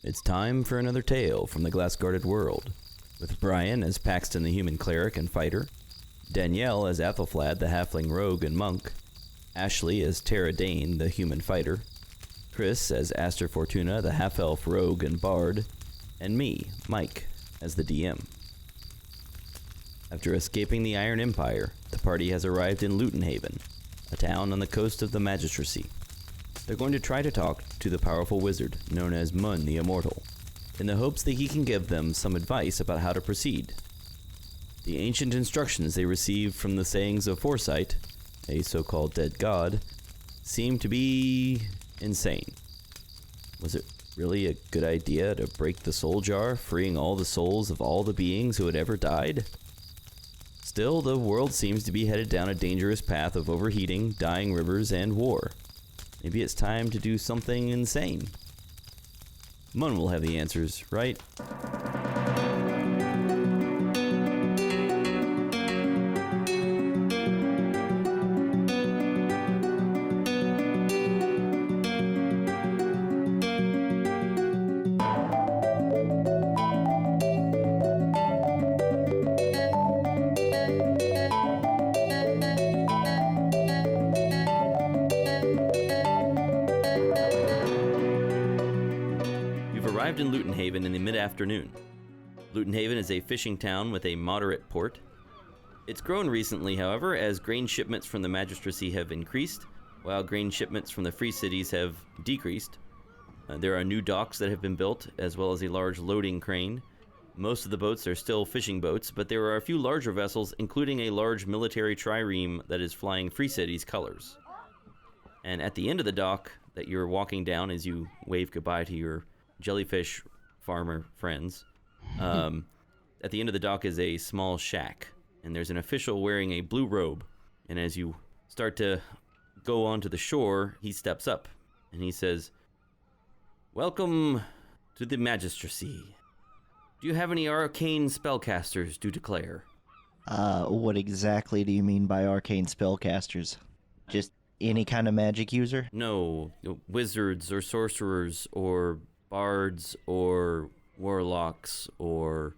It's time for another tale from the glass-guarded world, with Brian as Paxton the human cleric and fighter, Danielle as Athelflaed the halfling rogue and monk, Ashley as Tara Dane the human fighter, Chris as Aster Fortuna the half-elf rogue and bard, and me, Mike, as the DM. After escaping the Iron Empire, the party has arrived in Luttenhaven, a town on the coast of the Magistracy. They're going to try to talk to the powerful wizard known as Mun the Immortal, in the hopes that he can give them some advice about how to proceed. The ancient instructions they received from the sayings of Foresight, a so-called dead god, seem to be insane. Was it really a good idea to break the soul jar, freeing all the souls of all the beings who had ever died? Still, the world seems to be headed down a dangerous path of overheating, dying rivers, and war. Maybe it's time to do something insane. Mun will have the answers, right? Arrived in Luttenhaven in the mid-afternoon. Luttenhaven is a fishing town with a moderate port. It's grown recently, however, as grain shipments from the Magistracy have increased, while grain shipments from the free cities have decreased. There are new docks that have been built, as well as a large loading crane. Most of the boats are still fishing boats, but there are a few larger vessels, including a large military trireme that is flying free cities colors. And at the end of the dock that you're walking down as you wave goodbye to your jellyfish farmer friends. At the end of the dock is a small shack, and there's an official wearing a blue robe. And as you start to go onto the shore, he steps up, and he says, "Welcome to the Magistracy. Do you have any arcane spellcasters to declare?" What exactly do you mean by arcane spellcasters? Just any kind of magic user? No, wizards or sorcerers or bards or warlocks or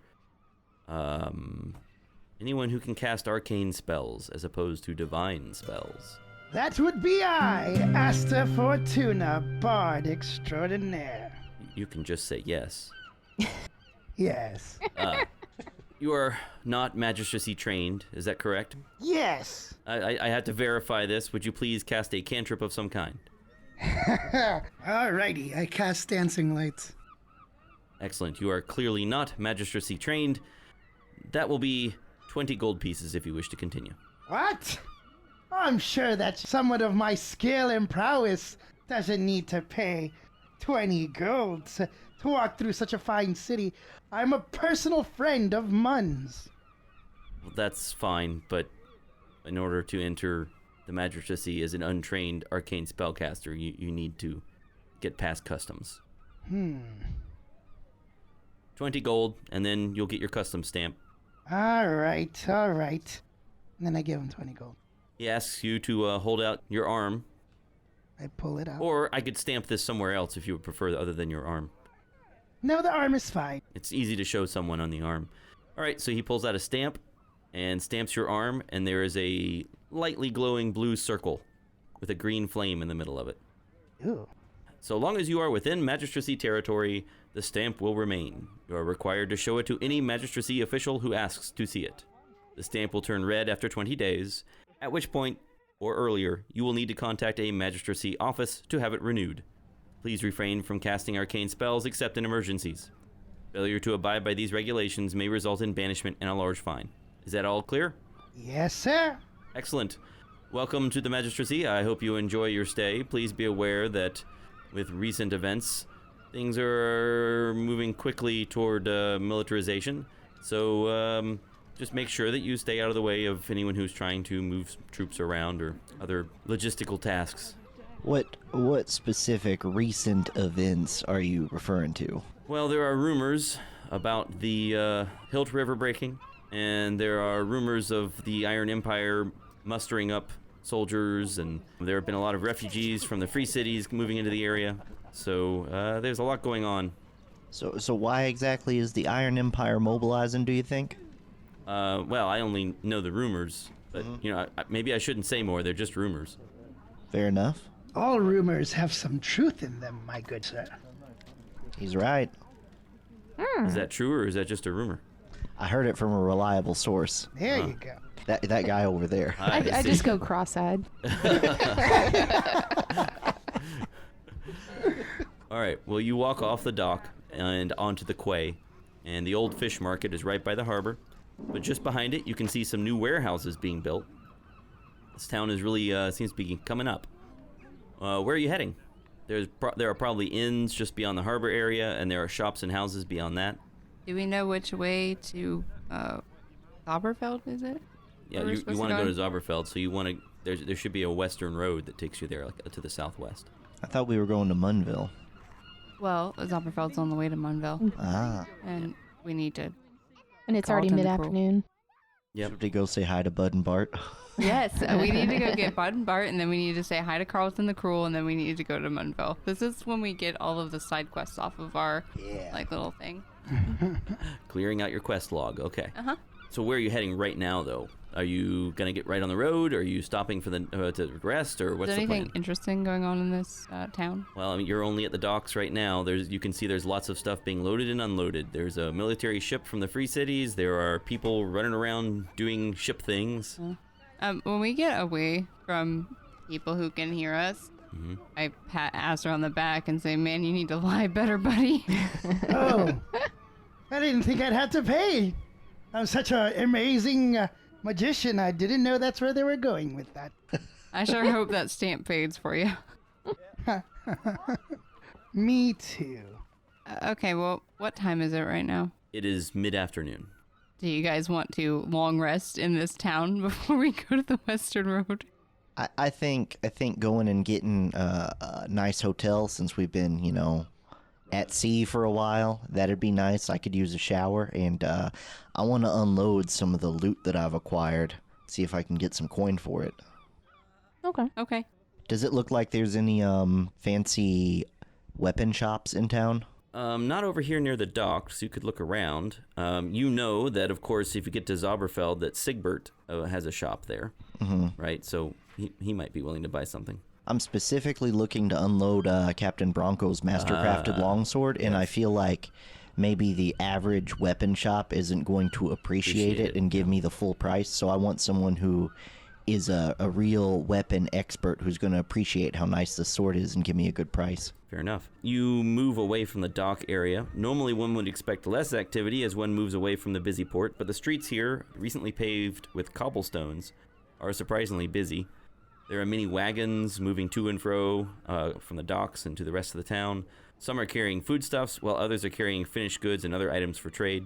anyone who can cast arcane spells as opposed to divine spells. That would be I, Aster Fortuna, bard extraordinaire. You can just say yes. Yes. You are not Magistracy trained, is that correct? Yes. I had to verify this. Would you please cast a cantrip of some kind? Alrighty, I cast Dancing Lights. Excellent. You are clearly not Magistracy trained. That will be 20 gold pieces if you wish to continue. What? I'm sure that someone of my skill and prowess doesn't need to pay 20 gold to walk through such a fine city. I'm a personal friend of Mun's. Well, that's fine, but in order to enter the Magistracy as an untrained arcane spellcaster, you need to get past customs. 20 gold, and then you'll get your custom stamp. Alright. And then I give him 20 gold. He asks you to hold out your arm. I pull it out. Or I could stamp this somewhere else if you would prefer other than your arm. No, the arm is fine. It's easy to show someone on the arm. Alright, so he pulls out a stamp and stamps your arm, and there is a lightly glowing blue circle with a green flame in the middle of it. Ooh. So long as you are within Magistracy territory, the stamp will remain. You are required to show it to any Magistracy official who asks to see it. The stamp will turn red after 20 days, at which point, or earlier, you will need to contact a Magistracy office to have it renewed. Please refrain from casting arcane spells except in emergencies. Failure to abide by these regulations may result in banishment and a large fine. Is that all clear? Yes, sir. Excellent. Welcome to the Magistracy. I hope you enjoy your stay. Please be aware that with recent events, things are moving quickly toward militarization. So just make sure that you stay out of the way of anyone who's trying to move troops around or other logistical tasks. What specific recent events are you referring to? Well, there are rumors about the Hilt River breaking, and there are rumors of the Iron Empire mustering up soldiers, and there have been a lot of refugees from the free cities moving into the area. So there's a lot going on. So why exactly is the Iron Empire mobilizing, do you think? Well, I only know the rumors, but, maybe I shouldn't say more. They're just rumors. Fair enough. All rumors have some truth in them, my good sir. He's right. Is that true, or is that just a rumor? I heard it from a reliable source. There you go. That guy over there. I just go cross-eyed. All right, well, you walk off the dock and onto the quay, and the old fish market is right by the harbor. But just behind it, you can see some new warehouses being built. This town is really seems to be coming up. Where are you heading? There are probably inns just beyond the harbor area, and there are shops and houses beyond that. Do we know which way to Zauberfeld, is it? Yeah, you want to go to Zauberfeld, so you want to. There should be a western road that takes you there, like to the southwest. I thought we were going to Munville. Well, Zauberfeld's on the way to Munville. Ah. And we need to. And it's Carlton already the mid-afternoon. Yep. To go say hi to Bud and Bart. Yes, we need to go get Bud and Bart, and then we need to say hi to Carlton the Cruel, and then we need to go to Munville. This is when we get all of the side quests off of our little thing. Clearing out your quest log. Okay. Uh-huh. So where are you heading right now, though? Are you gonna get right on the road? Or are you stopping for the to rest, or what's Is there the plan? anything interesting going on in this town? Well, I mean, you're only at the docks right now. You can see there's lots of stuff being loaded and unloaded. There's a military ship from the Free Cities. There are people running around doing ship things. When we get away from people who can hear us, I pat Aster on the back and say, "Man, you need to lie better, buddy." Oh, I didn't think I'd have to pay. I'm such an amazing magician. I didn't know that's where they were going with that. I sure hope that stamp fades for you. Me too. Okay, well, what time is it right now? It is mid-afternoon. Do you guys want to long rest in this town before we go to the Western Road? I think going and getting a nice hotel, since we've been, at sea for a while, that'd be nice. I could use a shower, and I want to unload some of the loot that I've acquired, see if I can get some coin for it. Okay. Does it look like there's any fancy weapon shops in town? Not over here near the docks. You could look around. You know that, of course, if you get to Zauberfeld, that Sigbert has a shop there, right? So he might be willing to buy something. I'm specifically looking to unload Captain Bronco's mastercrafted longsword, and I feel like maybe the average weapon shop isn't going to appreciate it and give me the full price, so I want someone who is a real weapon expert who's going to appreciate how nice the sword is and give me a good price. Fair enough. You move away from the dock area. Normally one would expect less activity as one moves away from the busy port, but the streets here, recently paved with cobblestones, are surprisingly busy. There are many wagons moving to and fro from the docks and to the rest of the town. Some are carrying foodstuffs, while others are carrying finished goods and other items for trade.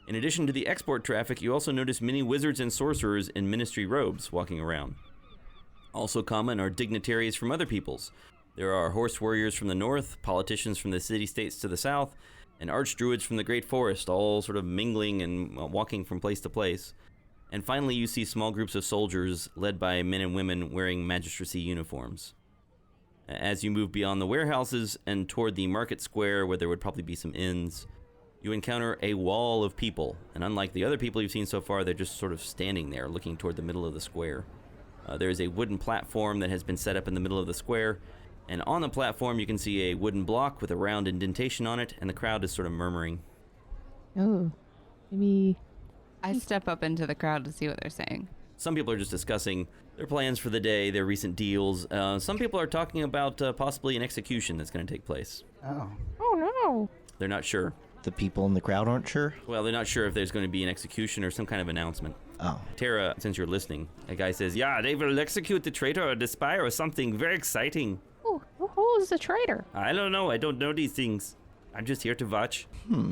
In addition to the export traffic, you also notice many wizards and sorcerers in ministry robes walking around. Also common are dignitaries from other peoples. There are horse warriors from the north, politicians from the city-states to the south, and archdruids from the great forest, all sort of mingling and walking from place to place. And finally, you see small groups of soldiers led by men and women wearing Magistracy uniforms. As you move beyond the warehouses and toward the market square, where there would probably be some inns, you encounter a wall of people. And unlike the other people you've seen so far, they're just sort of standing there, looking toward the middle of the square. There is a wooden platform that has been set up in the middle of the square, and on the platform you can see a wooden block with a round indentation on it, and the crowd is sort of murmuring. Oh, maybe... I step up into the crowd to see what they're saying. Some people are just discussing their plans for the day, their recent deals. Some people are talking about possibly an execution that's going to take place. Oh. Oh, no. They're not sure. The people in the crowd aren't sure? Well, they're not sure if there's going to be an execution or some kind of announcement. Oh. Tara, since you're listening, a guy says, "Yeah, they will execute the traitor or the spy or something very exciting." Oh, who's the traitor? I don't know. I don't know these things. I'm just here to watch.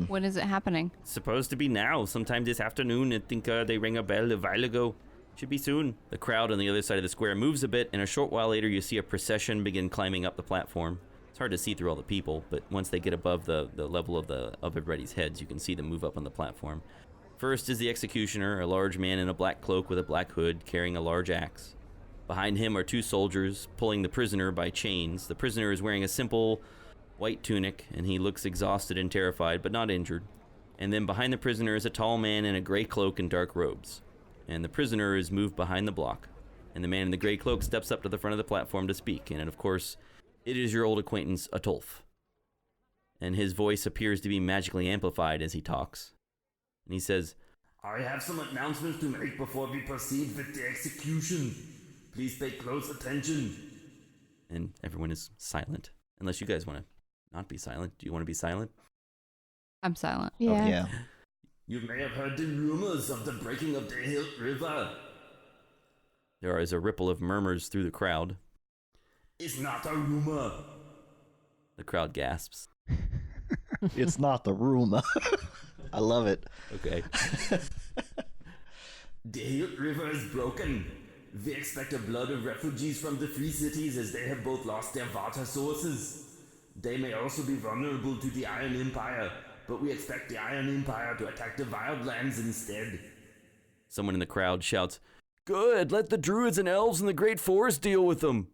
When is it happening? It's supposed to be now, sometime this afternoon. I think they rang a bell a while ago. Should be soon. The crowd on the other side of the square moves a bit, and a short while later you see a procession begin climbing up the platform. It's hard to see through all the people, but once they get above the level of everybody's heads, you can see them move up on the platform. First is the executioner, a large man in a black cloak with a black hood, carrying a large axe. Behind him are two soldiers, pulling the prisoner by chains. The prisoner is wearing a simple white tunic, and he looks exhausted and terrified, but not injured. And then behind the prisoner is a tall man in a gray cloak and dark robes. And the prisoner is moved behind the block. And the man in the gray cloak steps up to the front of the platform to speak. And of course, it is your old acquaintance, Atolf. And his voice appears to be magically amplified as he talks. And he says, I have some announcements to make before we proceed with the execution. Please pay close attention. And everyone is silent. Unless you guys want to not be silent. Do you want to be silent? I'm silent. Yeah. Yeah. You may have heard the rumors of the breaking of the Hilt River. There is a ripple of murmurs through the crowd. It's not a rumor. The crowd gasps. It's not the rumor. I love it. Okay. The Hilt River is broken. We expect a flood of refugees from the free cities as they have both lost their water sources. They may also be vulnerable to the Iron Empire, but we expect the Iron Empire to attack the wildlands instead. Someone in the crowd shouts, "Good, let the druids and elves in the Great Forest deal with them."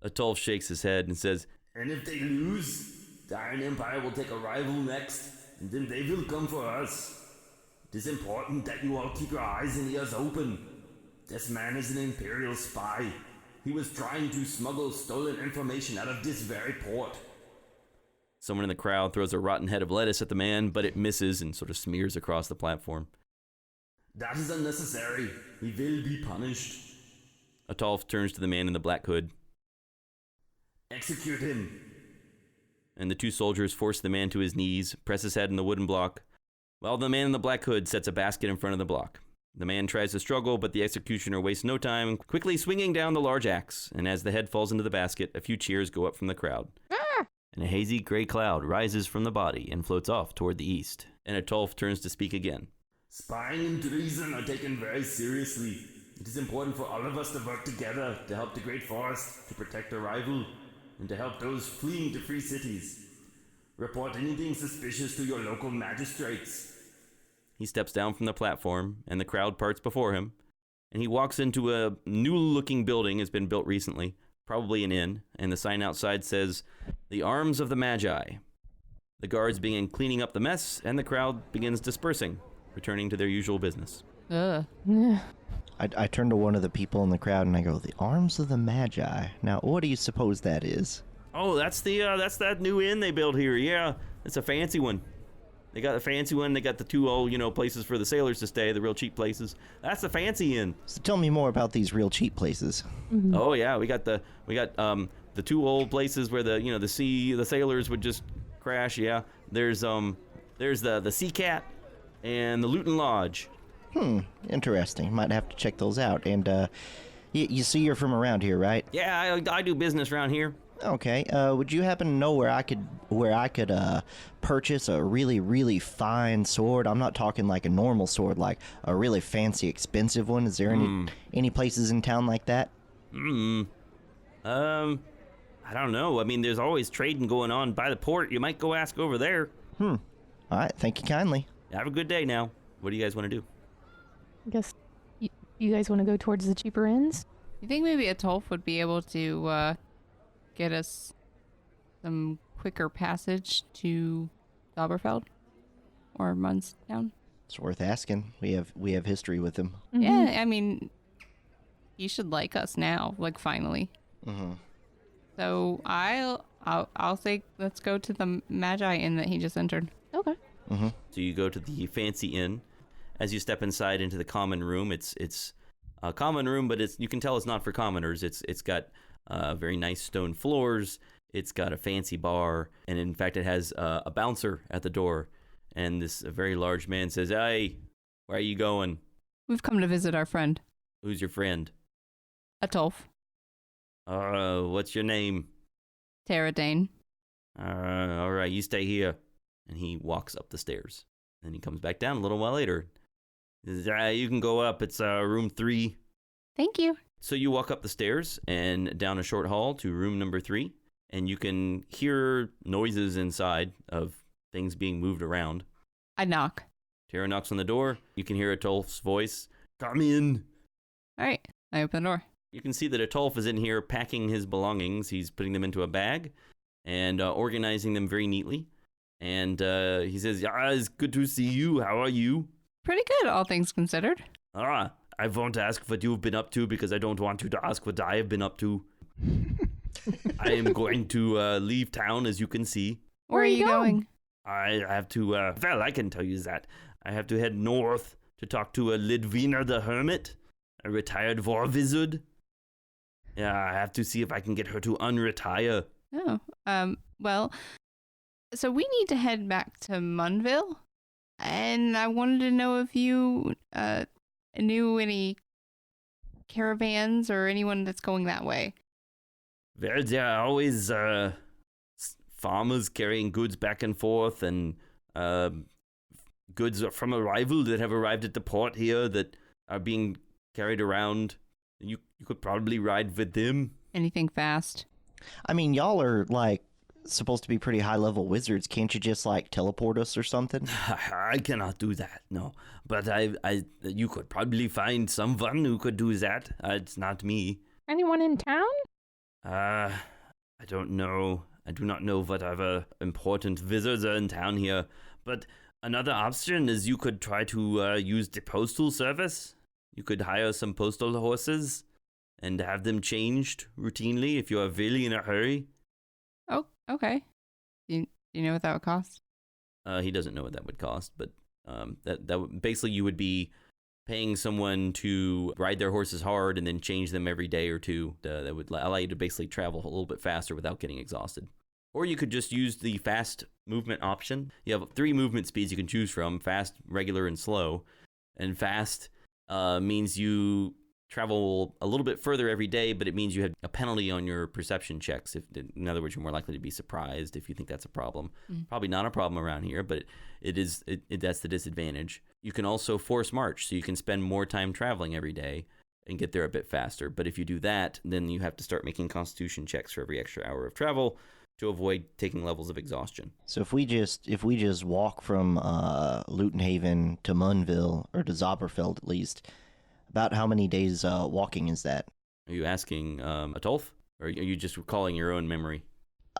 Atolf shakes his head and says, And if they lose, the Iron Empire will take a rival next, and then they will come for us. It is important that you all keep your eyes and ears open. This man is an Imperial spy. He was trying to smuggle stolen information out of this very port. Someone in the crowd throws a rotten head of lettuce at the man, but it misses and sort of smears across the platform. That is unnecessary. He will be punished. Atolf turns to the man in the black hood, Execute him. and the two soldiers force the man to his knees, press his head in the wooden block, while the man in the black hood sets a basket in front of the block. The man tries to struggle, but the executioner wastes no time, quickly swinging down the large axe, and as the head falls into the basket, a few cheers go up from the crowd. And a hazy gray cloud rises from the body and floats off toward the east. And Atolf turns to speak again. Spying and treason are taken very seriously. It is important for all of us to work together to help the Great Forest, to protect our rival, and to help those fleeing to free cities. Report anything suspicious to your local magistrates. He steps down from the platform, and the crowd parts before him, and he walks into a new-looking building that's been built recently, probably an inn, and the sign outside says, "The Arms of the Magi." The guards begin cleaning up the mess, and the crowd begins dispersing, returning to their usual business. Ugh. I turn to one of the people in the crowd and I go, "The Arms of the Magi. Now, what do you suppose that is?" Oh, that's that new inn they built here. Yeah, it's a fancy one. They got a fancy one. They got the two old, places for the sailors to stay, the real cheap places. That's the fancy inn. So tell me more about these real cheap places. Oh yeah, we got the two old places where the sailors would just crash. Yeah, there's the Sea Cat and the Luton Lodge. Interesting. Might have to check those out. And you see you're from around here, right? Yeah, I do business around here. Okay. Would you happen to know where I could purchase a really, really fine sword? I'm not talking like a normal sword, like a really fancy, expensive one. Is there any places in town like that? I don't know. I mean, there's always trading going on by the port. You might go ask over there. All right. Thank you kindly. Have a good day now. What do you guys want to do? I guess you guys want to go towards the cheaper inns? You think maybe Atolf would be able to get us some quicker passage to Zauberfeld or Munstown? It's worth asking. We have history with him. Yeah, I mean, he should like us now, like finally. So I'll say let's go to the Magi Inn that he just entered. Okay. So you go to the fancy inn. As you step inside into the common room, it's a common room, but you can tell it's not for commoners. It's got very nice stone floors. It's got a fancy bar, and in fact, it has a bouncer at the door. And this very large man says, "Hey, where are you going?" We've come to visit our friend, "Who's your friend?" Atolf. What's your name?" Terradane. All right, you stay here. And he walks up the stairs. Then he comes back down a little while later. He says, "You can go up. It's room 3. Thank you. So you walk up the stairs and down a short hall to room number 3. And you can hear noises inside of things being moved around. I knock. Tara knocks on the door. You can hear Atolf's voice. "Come in." All right. I open the door. You can see that Atolf is in here packing his belongings. He's putting them into a bag. and organizing them very neatly. And he says, "Yeah, it's good to see you. How are you?" Pretty good, all things considered. I won't ask what you've been up to because I don't want you to ask what I have been up to. I am going to leave town, as you can see. Where are you going? I have to, well, I can tell you that. I have to head north to talk to Lidvina the Hermit, a retired war wizard. Yeah, I have to see if I can get her to unretire. Oh, well, so we need to head back to Munville, and I wanted to know if you knew any caravans or anyone that's going that way. Well, there are always farmers carrying goods back and forth, and goods from a rival that have arrived at the port here that are being carried around. You could probably ride with them. Anything fast? I mean, y'all are, like, supposed to be pretty high-level wizards. Can't you just, like, teleport us or something? I cannot do that, no. But you could probably find someone who could do that. It's not me. Anyone in town? I don't know. I do not know what other important wizards are in town here. But another option is you could try to use the postal service. You could hire some postal horses and have them changed routinely if you are really in a hurry. Oh, okay. Do you know what that would cost? He doesn't know what that would cost, but basically you would be paying someone to ride their horses hard and then change them every day or two. That would allow you to basically travel a little bit faster without getting exhausted. Or you could just use the fast movement option. You have 3 movement speeds you can choose from: fast, regular, and slow. And fast means you travel a little bit further every day, but it means you have a penalty on your perception checks. In other words, you're more likely to be surprised if you think that's a problem. Probably not a problem around here, but that's the disadvantage. You can also force march, so you can spend more time traveling every day and get there a bit faster. But if you do that, then you have to start making constitution checks for every extra hour of travel to avoid taking levels of exhaustion. So if we just walk from Luttenhaven to Munville, or to Zauberfeld at least, about how many days walking is that? Are you asking Atolf, or are you just recalling your own memory?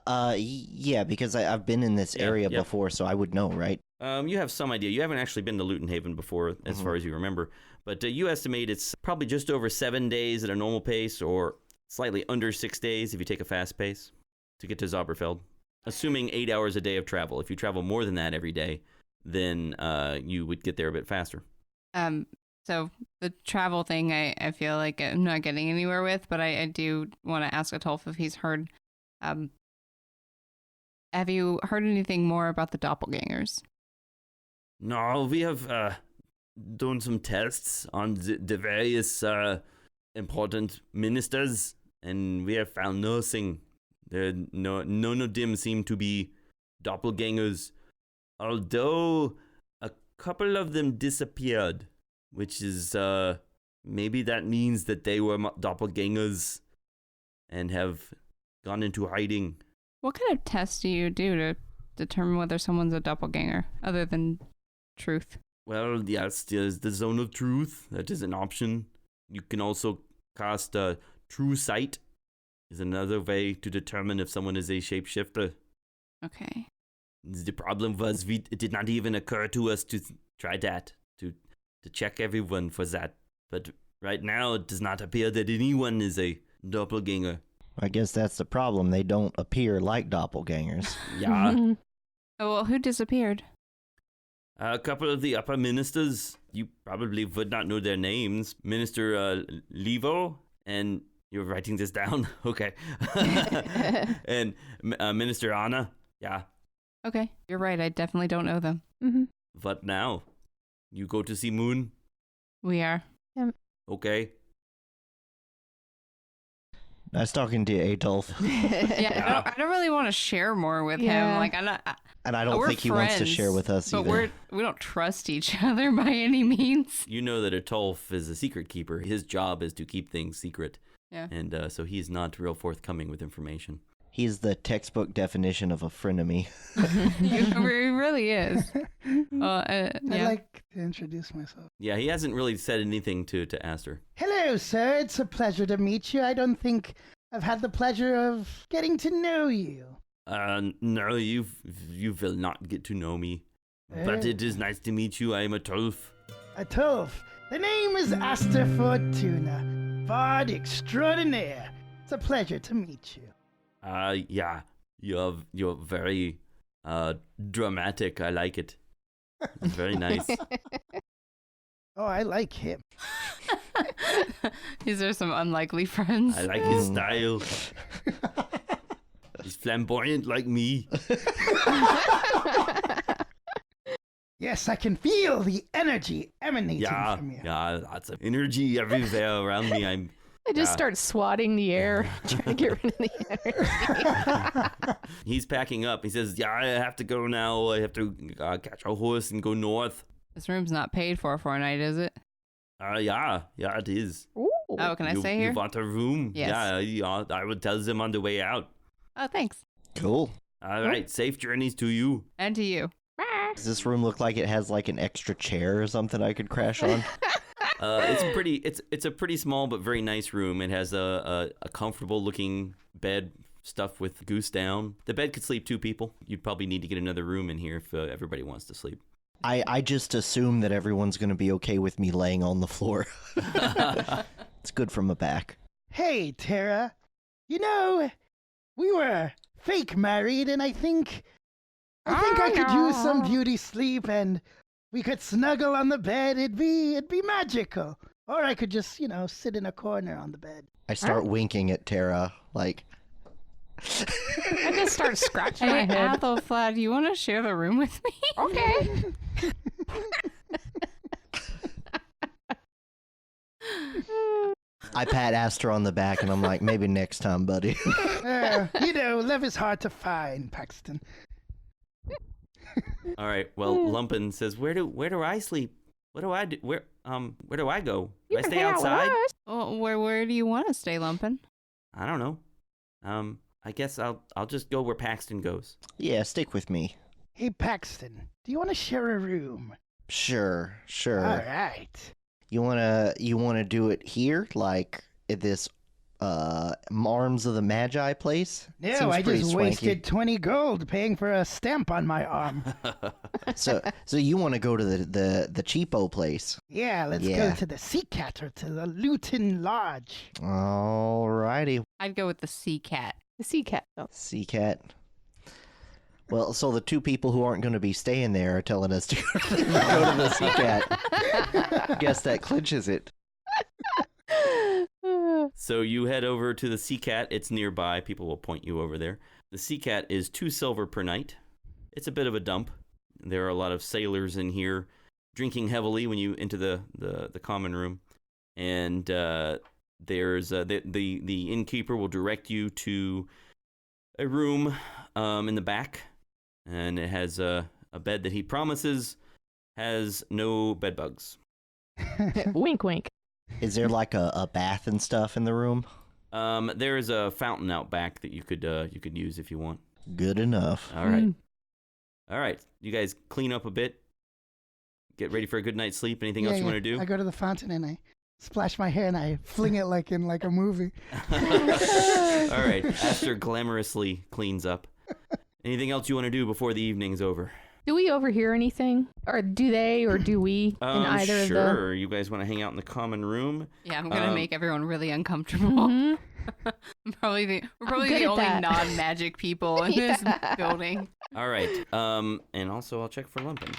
Yeah, because I've been in this area before, so I would know, right? You have some idea. You haven't actually been to Luttenhaven before, as far as you remember. But you estimate it's probably just over 7 days at a normal pace, or slightly under 6 days if you take a fast pace to get to Zauberfeld. Assuming 8 hours a day of travel. If you travel more than that every day, then you would get there a bit faster. So the travel thing, I feel like I'm not getting anywhere with, but I do want to ask Atolf if he's heard. Have you heard anything more about the doppelgangers? No, we have done some tests on the various important ministers, and we have found nothing. None of them seem to be doppelgangers, although a couple of them disappeared, which is maybe that means that they were doppelgangers and have gone into hiding. What kind of tests do you do to determine whether someone's a doppelganger, other than truth? Well, yes, there's the zone of truth. That is an option. You can also cast true sight, is another way to determine if someone is a shapeshifter. Okay. The problem was it did not even occur to us to try that, to check everyone for that. But right now, it does not appear that anyone is a doppelganger. I guess that's the problem. They don't appear like doppelgangers. Yeah. Oh, well, who disappeared? A couple of the upper ministers. You probably would not know their names. Minister Levo, and you're writing this down? Okay. And Minister Anna. Yeah. Okay, you're right. I definitely don't know them. Mm-hmm. What now? You go to see Moon? We are. Okay. Nice talking to you, Adolf. Yeah, I don't really want to share more with him. Like, I'm not. And I don't think he wants to share with us but either. We don't trust each other by any means. You know that Atolf is a secret keeper. His job is to keep things secret. Yeah. And so he's not real forthcoming with information. He's the textbook definition of a frenemy. He really is. I'd like to introduce myself. Yeah, he hasn't really said anything to Aster. Hello, sir. It's a pleasure to meet you. I don't think I've had the pleasure of getting to know you. No, you will not get to know me. But it is nice to meet you. I am a Tulf. A Tulf. The name is Aster Fortuna, Bard extraordinaire. It's a pleasure to meet you. Yeah, you're very dramatic. I like it. It's very nice. Oh, I like him. These are some unlikely friends. I like his style. He's flamboyant like me. Yes, I can feel the energy emanating from you. Yeah, lots of energy everywhere around me. I just start swatting the air, trying to get rid of the energy. He's packing up. He says, "Yeah, I have to go now. I have to catch a horse and go north." This room's not paid for a night, is it? Yeah, it is. Ooh. Oh, can I stay here? You want a room? Yes. Yeah, I would tell them on the way out. Oh, thanks. Cool. All right, safe journeys to you. And to you. Does this room look like it has like an extra chair or something I could crash on? It's a pretty small but very nice room. It has a comfortable looking bed stuffed with goose down. The bed could sleep 2 people. You'd probably need to get another room in here if everybody wants to sleep. I just assume that everyone's going to be okay with me laying on the floor. It's good from a back. Hey, Tara. You know, we were fake married, and I think I could use some beauty sleep, and we could snuggle on the bed. It'd be magical. Or I could just, sit in a corner on the bed. I start winking at Tara, like... I just start scratching my Hey, head. Athelflaed, you want to share the room with me? Okay. I pat Aster on the back, and I'm like, maybe next time, buddy. Love is hard to find, Paxton. All right. Well, Lumpen says, "Where do I sleep? What do I do? Where do I go? Do I stay outside? Well, where do you want to stay, Lumpin? I don't know. I guess I'll just go where Paxton goes." Yeah, stick with me. Hey, Paxton, do you want to share a room? Sure. All right. You wanna do it here, like at this Arms of the Magi place? No, Seems I pretty just swanky. wasted 20 gold paying for a stamp on my arm. So you want to go to the cheapo place? Yeah, let's go to the Sea Cat or to the Luton Lodge. Alrighty, I'd go with the sea cat. The sea cat, though. Sea Cat. Well, so the 2 people who aren't going to be staying there are telling us to go to the Sea Cat. Guess that clinches it. So you head over to the Sea Cat. It's nearby. People will point you over there. The Sea Cat is 2 silver per night. It's a bit of a dump. There are a lot of sailors in here drinking heavily when you enter the common room. And there's the innkeeper will direct you to a room in the back. And it has a bed that he promises has no bed bugs. Wink, wink. Is there like a bath and stuff in the room? There is a fountain out back that you could use if you want. Good enough. All right. All right. You guys clean up a bit. Get ready for a good night's sleep. Anything else you want to do? I go to the fountain and I splash my hair and I fling it like in a movie. All right. Aster glamorously cleans up. Anything else you want to do before the evening's over? Do we overhear anything? Or do they, or do we in either of the... Sure. You guys want to hang out in the common room? Yeah, I'm gonna make everyone really uncomfortable. Mhm. We're probably good the at only that. non-magic people in this building. All right. And also I'll check for Lumpen.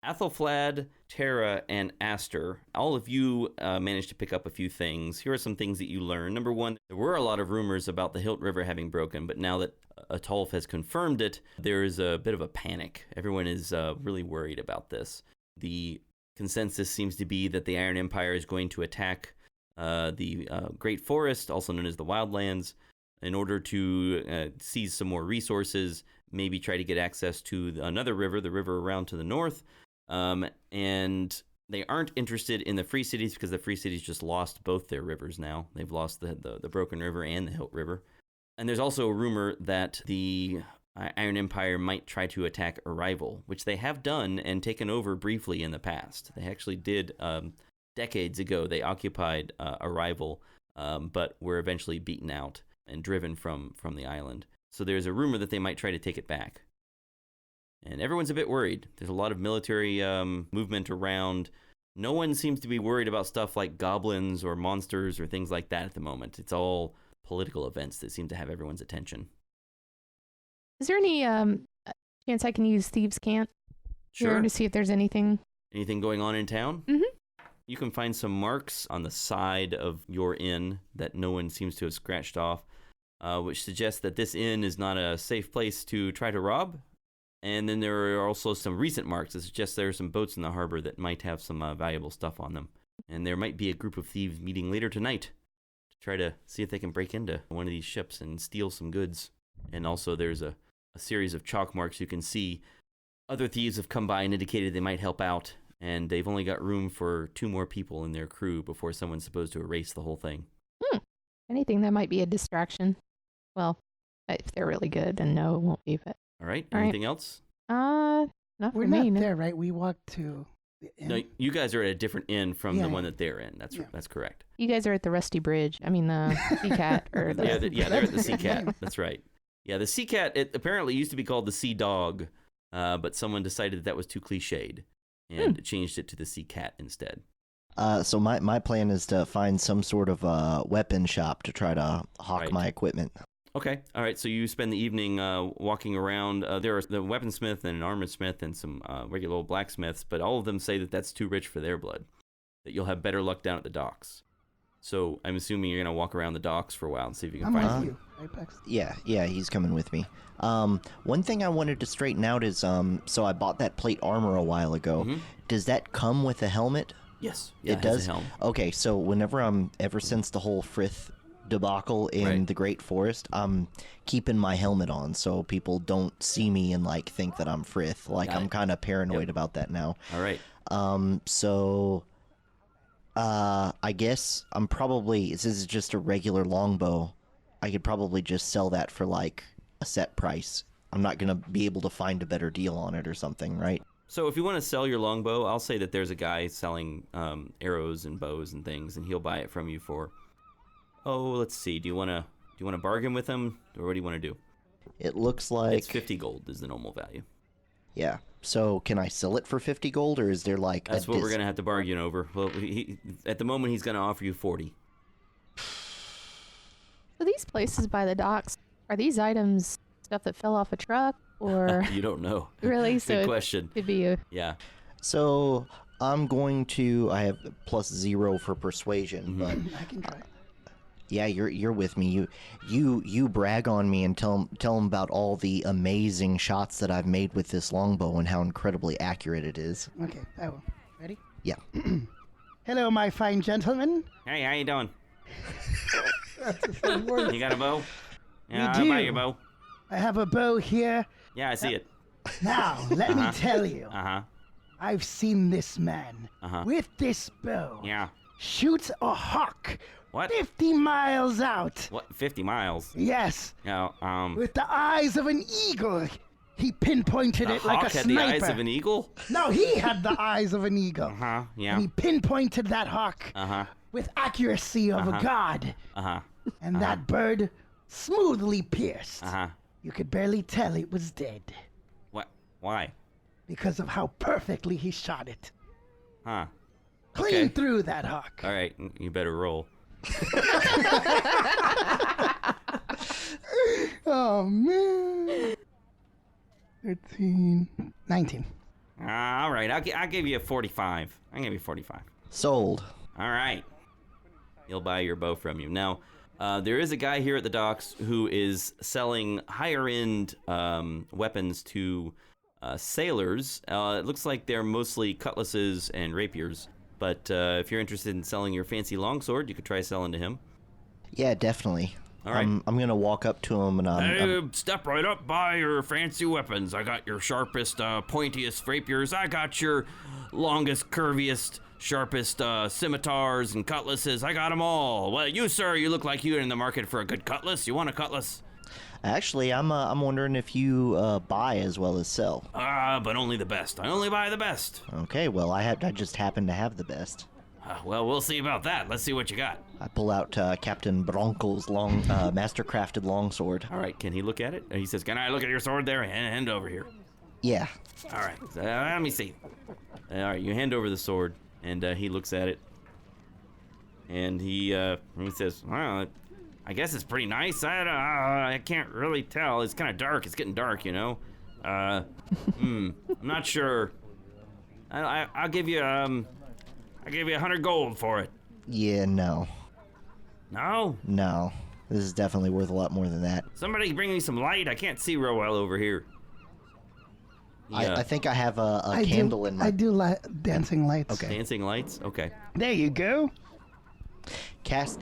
Athelflaed, Tara, and Aster, all of you managed to pick up a few things. Here are some things that you learned. Number 1, there were a lot of rumors about the Hilt River having broken, but now that Atolf has confirmed it, there is a bit of a panic. Everyone is really worried about this. The consensus seems to be that the Iron Empire is going to attack the Great Forest, also known as the Wildlands, in order to seize some more resources, maybe try to get access to another river, the river around to the north. And they aren't interested in the Free Cities because the Free Cities just lost both their rivers now. They've lost the Broken River and the Hilt River. And there's also a rumor that the Iron Empire might try to attack Arrival, which they have done and taken over briefly in the past. They actually did decades ago. They occupied Arrival, but were eventually beaten out and driven from the island. So there's a rumor that they might try to take it back. And everyone's a bit worried. There's a lot of military movement around. No one seems to be worried about stuff like goblins or monsters or things like that at the moment. It's all political events that seem to have everyone's attention. Is there any chance I can use Thieves' Cant here to see if there's anything? Anything going on in town? Mm-hmm. You can find some marks on the side of your inn that no one seems to have scratched off, which suggests that this inn is not a safe place to try to rob. And then there are also some recent marks that suggest there are some boats in the harbor that might have some valuable stuff on them. And there might be a group of thieves meeting later tonight to try to see if they can break into one of these ships and steal some goods. And also there's a series of chalk marks you can see. Other thieves have come by and indicated they might help out, and they've only got room for 2 more people in their crew before someone's supposed to erase the whole thing. Anything that might be a distraction. Well, if they're really good, then no, it won't be, but... All right, anything else? Not We're for me. not there, right? We walked to the inn. No, you guys are at a different inn from the one that they're in. That's correct. You guys are at the Rusty Bridge. I mean, the Sea Cat. Or the... they're at the Sea Cat. That's right. Yeah, the Sea Cat, it apparently used to be called the Sea Dog, but someone decided that was too cliched and changed it to the Sea Cat instead. So my plan is to find some sort of weapon shop to try to hawk my equipment. Okay, all right, so you spend the evening walking around. There are the weaponsmith and an armorsmith and some regular old blacksmiths, but all of them say that that's too rich for their blood, that you'll have better luck down at the docks. So I'm assuming you're going to walk around the docks for a while and see if you can find you. Apex. Yeah, he's coming with me. One thing I wanted to straighten out is, so I bought that plate armor a while ago. Mm-hmm. Does that come with a helmet? Yes, it does. A helm. Okay, so ever since the whole Frith debacle in the Great Forest, I'm keeping my helmet on so people don't see me and think that I'm Frith. I'm kind of paranoid about that now. All right. So I guess I'm probably, this is just a regular longbow. I could probably just sell that for a set price. I'm not gonna be able to find a better deal on it or something, right? So if you want to sell your longbow, I'll say that there's a guy selling arrows and bows and things, and he'll buy it from you for. Oh, let's see. Do you want to bargain with him, or what do you want to do? It looks like it's 50 gold is the normal value. Yeah. So can I sell it for 50 gold, or is there That's what we're gonna have to bargain over. Well, at the moment he's gonna offer you 40. So these places by the docks, are these items stuff that fell off a truck, or you don't know? Really? So good question. Could be a... Yeah. So I'm going to. I have +0 for persuasion, but I can try. Yeah, you're with me. You brag on me and tell them about all the amazing shots that I've made with this longbow and how incredibly accurate it is. Okay, I will. Ready? Yeah. Hello, my fine gentlemen. Hey, how you doing? That's word. You got a bow? Yeah, We I'll buy do. your bow. I have a bow here. Yeah, I see it. Now, let me tell you. Uh-huh. I've seen this man with this bow Yeah. shoot a hawk What? 50 miles out. What? 50 miles? Yes, Yeah. with the eyes of an eagle. He pinpointed it like a hawk had sniper. the eyes of an eagle? No, he had the eyes of an eagle. Uh-huh. Yeah. And he pinpointed that hawk Uh-huh. with accuracy of a god. Uh-huh. And that bird smoothly pierced. Uh-huh. You could barely tell it was dead What? Why? because of how perfectly he shot it. Huh. Clean Okay. through that hawk. All right, you better roll. Oh, man. 13, 19. All right, I'll give you a 45. I'll give you 45. Sold. All right. He'll buy your bow from you. Now, there is a guy here at the docks who is selling higher-end weapons to sailors. It looks like they're mostly cutlasses and rapiers. But if you're interested in selling your fancy longsword, you could try selling to him. Yeah, definitely. All right. I'm gonna walk up to him and Hey, step right up, buy your fancy weapons. I got your sharpest, pointiest rapiers. I got your longest, curviest, sharpest scimitars and cutlasses. I got them all. Well, you, sir, you look like you're in the market for a good cutlass. You want a cutlass? actually, I'm wondering if you buy as well as sell. But only the best. I only buy the best. Okay, well I just happen to have the best. Well, we'll see about that. Let's see what you got. I pull out Captain Bronco's master-crafted longsword. All right, can he look at it? He says, can I look at your sword there? Hand over here. Yeah. All right, let me see. All right, you hand over the sword, and he looks at it. And he says, well, I guess it's pretty nice. I can't really tell. It's kind of dark. It's getting dark, you know. I'm not sure. I'll give you 100 gold for it. Yeah, no. No? No. This is definitely worth a lot more than that. Somebody bring me some light. I can't see real well over here. I think I have a candle in my... I do dancing lights. Okay. Dancing lights? Okay. There you go. Cast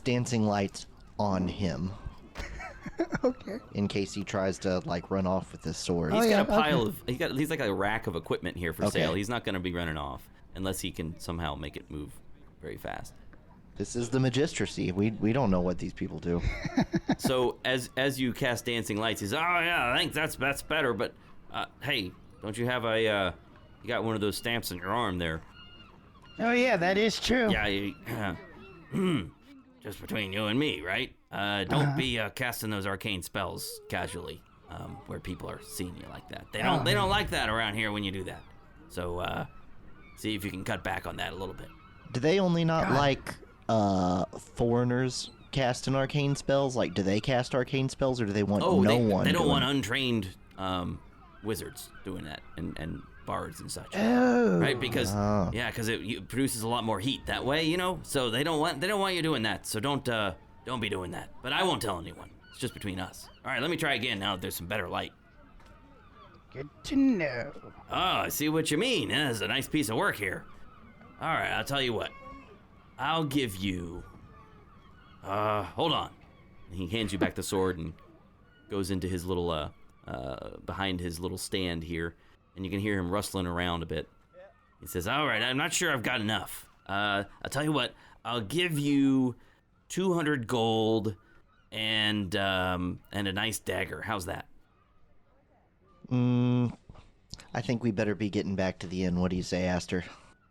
dancing lights on him. Okay. In case he tries to like run off with his sword. He's got a pile of he's like a rack of equipment here for Okay. sale. He's not going to be running off unless he can somehow make it move very fast. This is the Magistracy. We don't know what these people do. So as you cast dancing lights, he's, oh yeah, I think that's better. But hey, don't you have you got one of those stamps on your arm there? Oh yeah, that is true. Yeah. Just between you and me, right? Don't be casting those arcane spells casually, where people are seeing you like that. They don't like that around here when you do that. So see if you can cut back on that a little bit. Do they only not like foreigners casting arcane spells? Like, do they cast arcane spells, or do they want one? They don't want untrained wizards doing that and bards and such. Oh. Right? Because because it produces a lot more heat that way, you know. So they don't want you doing that. So don't be doing that. But I won't tell anyone. It's just between us. All right, let me try again now that there's some better light. Good to know. Oh, I see what you mean. Yeah, it's a nice piece of work here. All right, I'll tell you what. I'll give you... hold on. He hands you back the sword and goes into his little, behind his little stand here. And you can hear him rustling around a bit. He says, all right, I'm not sure I've got enough. I'll tell you what. I'll give you 200 gold and a nice dagger. How's that? I think we better be getting back to the inn. What do you say, Aster?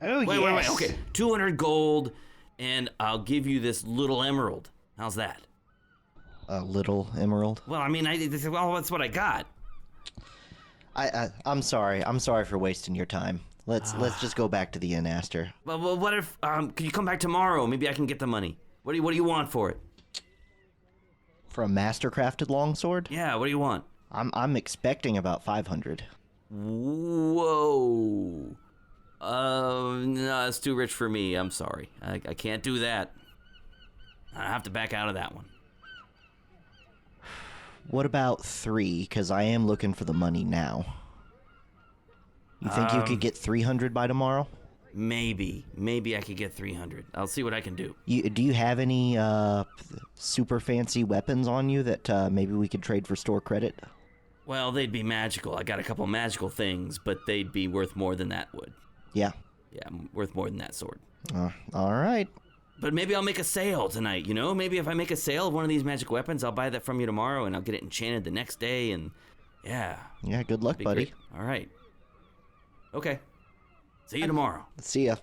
Oh, Wait, yes. okay. 200 gold, and I'll give you this little emerald. How's that? A little emerald? Well, I mean, that's what I got. I'm sorry. I'm sorry for wasting your time. Let's just go back to the inn, Aster. Well, what if, could you come back tomorrow? Maybe I can get the money. What do you want for it? For a master-crafted longsword? Yeah, what do you want? I'm expecting about 500. Whoa. No, that's too rich for me. I'm sorry. I can't do that. I have to back out of that one. What about 3? Because I am looking for the money now. You think you could get 300 by tomorrow? Maybe I could get 300. I'll see what I can do. Do you have any super fancy weapons on you that maybe we could trade for store credit? Well, they'd be magical. I got a couple magical things, but they'd be worth more than that would. Yeah. Yeah, worth more than that sword. All right. But maybe I'll make a sale tonight, you know? Maybe if I make a sale of one of these magic weapons, I'll buy that from you tomorrow, and I'll get it enchanted the next day, and yeah. Yeah, good luck, buddy. Great. All right. Okay. See you tomorrow. See ya.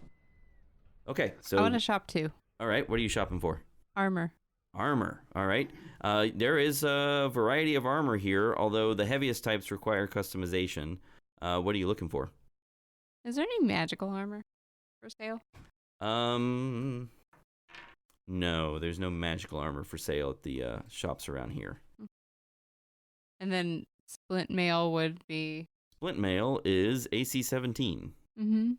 Okay, so... I want to shop too. All right, what are you shopping for? Armor. Armor, all right. There is a variety of armor here, although the heaviest types require customization. What are you looking for? Is there any magical armor for sale? No, there's no magical armor for sale at the shops around here. And then splint mail would be... Splint mail is AC 17. Mm-hmm.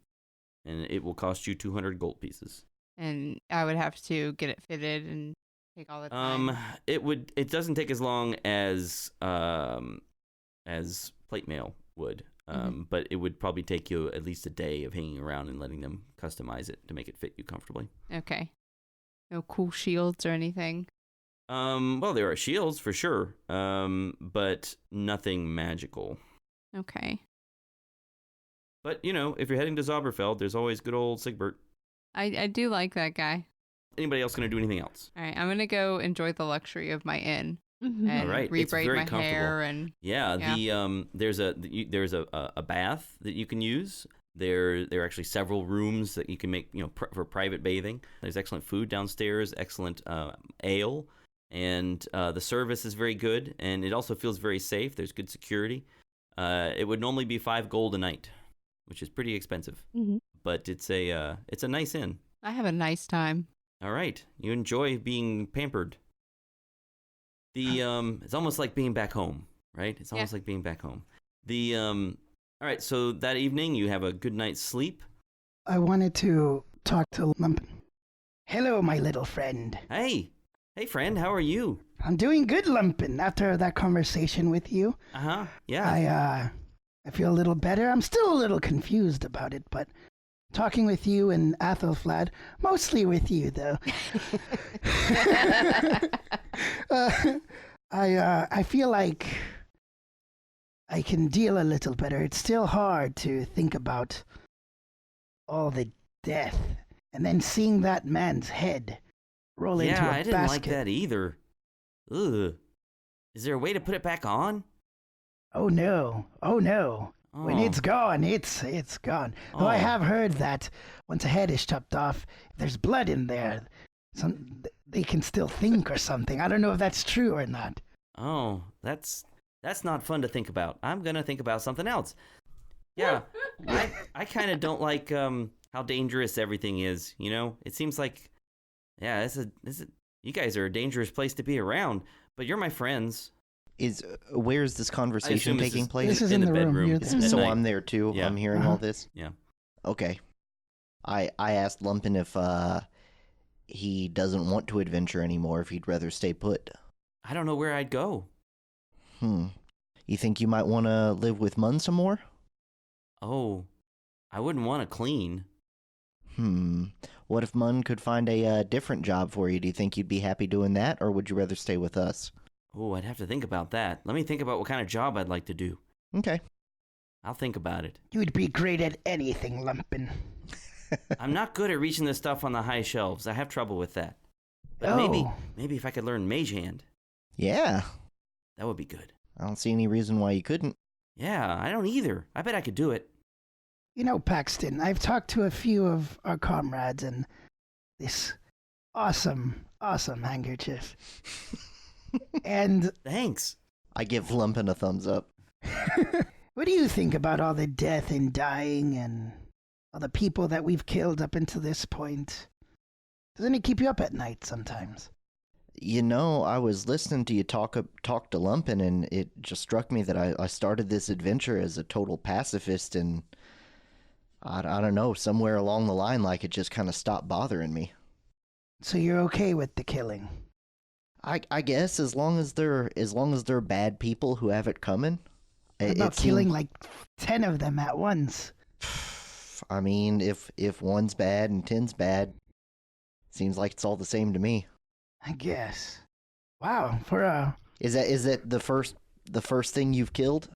And it will cost you 200 gold pieces. And I would have to get it fitted and take all the time. It doesn't take as long as plate mail would. But it would probably take you at least a day of hanging around and letting them customize it to make it fit you comfortably. Okay. No cool shields or anything? Well, there are shields for sure, but nothing magical. Okay. But, you know, if you're heading to Zauberfeld, there's always good old Sigbert. I do like that guy. Anybody else going to do anything else? All right, I'm going to go enjoy the luxury of my inn. Mhm. And All right, it's rebraid very my comfortable. hair and Yeah, there's a bath that you can use. There are actually several rooms that you can make, for private bathing. There's excellent food downstairs, excellent ale, and the service is very good, and it also feels very safe. There's good security. It would normally be 5 gold a night, which is pretty expensive, but it's a nice inn. I have a nice time. All right, you enjoy being pampered. It's almost like being back home, right? It's almost like being back home. All right, so that evening you have a good night's sleep. I wanted to talk to Lumpin. Hello, my little friend. Hey friend, how are you? I'm doing good, Lumpin, after that conversation with you. Yeah. I feel a little better. I'm still a little confused about it, but talking with you and Athelflad, mostly with you, though. I feel like I can deal a little better. It's still hard to think about all the death and then seeing that man's head roll into a basket. Yeah, I didn't like that either. Ugh. Is there a way to put it back on? Oh no. When it's gone, it's gone. Though I have heard that once a head is chopped off, if there's blood in there, they can still think or something. I don't know if that's true or not. Oh, that's not fun to think about. I'm gonna think about something else. Yeah, I kind of don't like how dangerous everything is. It seems like, you guys are a dangerous place to be around. But you're my friends. Where is this conversation taking place? This is in the bedroom. room. So I'm there too. Yeah. I'm hearing all this. Yeah. Okay. I asked Lumpin if he doesn't want to adventure anymore, if he'd rather stay put. I don't know where I'd go. You think you might want to live with Mun some more? Oh, I wouldn't want to clean. What if Mun could find a different job for you? Do you think you'd be happy doing that, or would you rather stay with us? Oh, I'd have to think about that. Let me think about what kind of job I'd like to do. Okay. I'll think about it. You'd be great at anything, Lumpin. I'm not good at reaching the stuff on the high shelves. I have trouble with that. But maybe if I could learn Mage Hand. Yeah. That would be good. I don't see any reason why you couldn't. Yeah, I don't either. I bet I could do it. Paxton, I've talked to a few of our comrades and this awesome handkerchief. And thanks. I give Lumpin a thumbs up. What do you think about all the death and dying and all the people that we've killed up until this point? Doesn't it keep you up at night sometimes? I was listening to you talk to Lumpin, and it just struck me that I started this adventure as a total pacifist, and I don't know, somewhere along the line, like, it just kind of stopped bothering me. So you're okay with the killing? I guess as long as they're bad people who have it coming. What about killing like 10 of them at once? I mean, if one's bad and 10's bad, seems like it's all the same to me. I guess. Wow, Is that the first thing you've killed?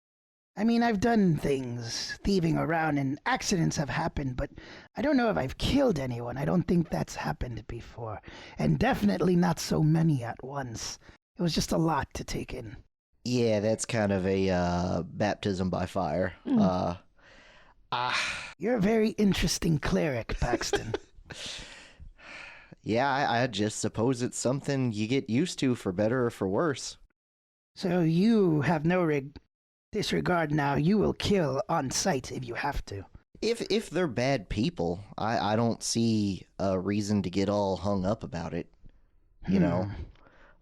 I mean, I've done things, thieving around, and accidents have happened, but I don't know if I've killed anyone. I don't think that's happened before. And definitely not so many at once. It was just a lot to take in. Yeah, that's kind of a baptism by fire. You're a very interesting cleric, Paxton. Yeah, I just suppose it's something you get used to, for better or for worse. So you have no disregard now. You will kill on sight if you have to. If they're bad people, I don't see a reason to get all hung up about it.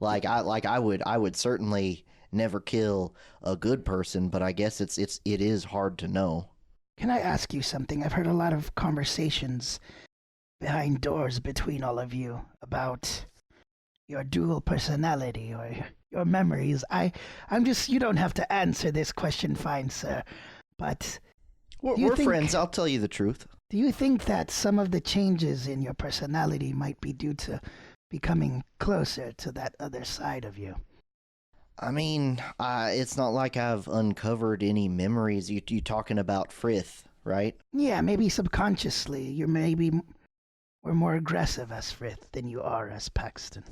Like I would certainly never kill a good person, but I guess it is hard to know. Can I ask you something? I've heard a lot of conversations behind doors between all of you about your dual personality or your memories. I'm just, you don't have to answer this question, fine sir, but we're friends. I'll tell you the truth. Do you think that some of the changes in your personality might be due to becoming closer to that other side of you? I mean, it's not like I've uncovered any memories. You talking about Frith, right? Yeah, maybe subconsciously. We're more aggressive as Frith than you are as Paxton.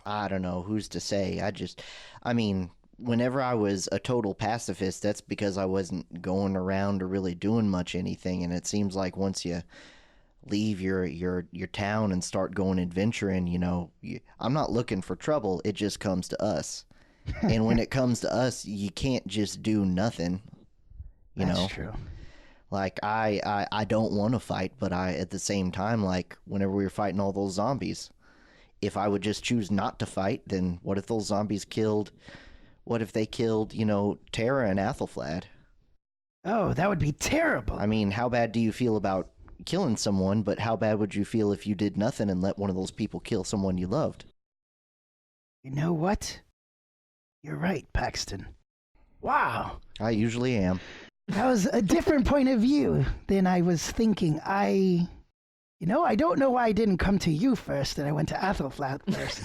I don't know. Who's to say? I mean, whenever I was a total pacifist, that's because I wasn't going around or really doing much anything. And it seems like once you leave your town and start going adventuring, I'm not looking for trouble. It just comes to us. And when it comes to us, you can't just do nothing. That's true. Like I don't want to fight, but at the same time, like whenever we were fighting all those zombies, if I would just choose not to fight, then what if those zombies killed? What if they killed, Tara and Athelflaed? Oh, that would be terrible. I mean, how bad do you feel about killing someone, but how bad would you feel if you did nothing and let one of those people kill someone you loved? You know what? You're right, Paxton. Wow. I usually am. That was a different point of view than I was thinking. I don't know why I didn't come to you first and I went to Athelflaed first.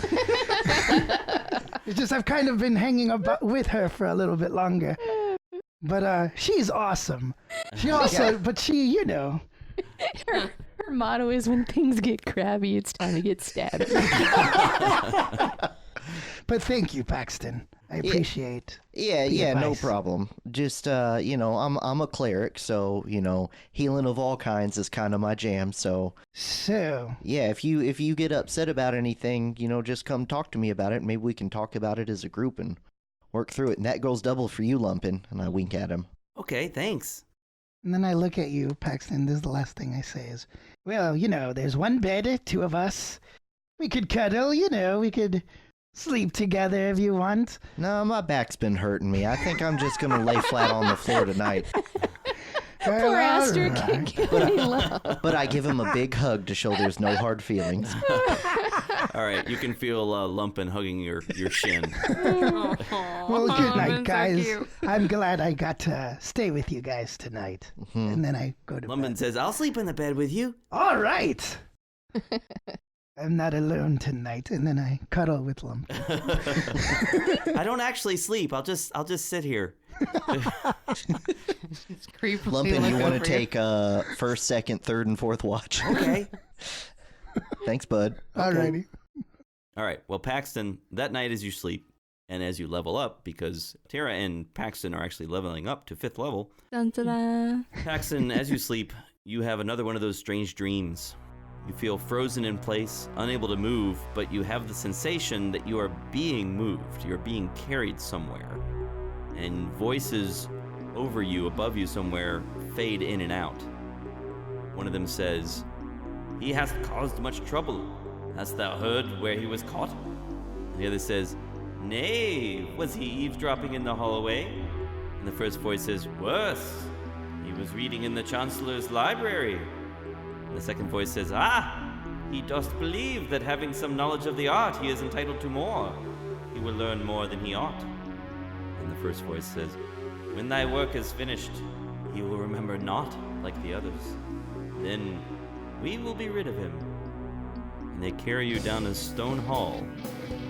It's just I've kind of been hanging about with her for a little bit longer. But she's awesome. She also, but she, Her motto is when things get crabby, it's time to get stabbed. But thank you, Paxton. I appreciate. Yeah, no problem. Just I'm a cleric, so healing of all kinds is kind of my jam. So yeah, if you get upset about anything, just come talk to me about it. Maybe we can talk about it as a group and work through it. And that goes double for you, Lumpin. And I wink at him. Okay, thanks. And then I look at you, Paxton. This is the last thing I say is, well, there's one bed, two of us. We could cuddle, we could sleep together if you want. No, my back's been hurting me. I think I'm just going to lay flat on the floor tonight. Poor Aster can't get any love. But I give him a big hug to show there's no hard feelings. All right, you can feel Lumpin hugging your shin. Well, good night, guys. So I'm glad I got to stay with you guys tonight. Mm-hmm. And then I go to Lumpin bed. says, I'll sleep in the bed with you. All right. I'm not alone tonight. And then I cuddle with Lumpin. I don't actually sleep. I'll just sit here. It's creepy. Lumpin, you want to take first, second, third, and fourth watch? Okay. Thanks, bud. Alrighty. All right. Well, Paxton, that night as you sleep and as you level up, because Tara and Paxton are actually leveling up to 5th level. Dun, da, da. Paxton, as you sleep, you have another one of those strange dreams. You feel frozen in place, unable to move, but you have the sensation that you are being moved. You're being carried somewhere. And voices over you, above you somewhere, fade in and out. One of them says, "He hath caused much trouble. Hast thou heard where he was caught?" And the other says, "Nay, was he eavesdropping in the hallway?" And the first voice says, "Worse, he was reading in the Chancellor's library." And the second voice says, "Ah, he doth believe that having some knowledge of the art he is entitled to more. He will learn more than he ought." And the first voice says, "When thy work is finished, he will remember not like the others. Then we will be rid of him." And they carry you down a stone hall,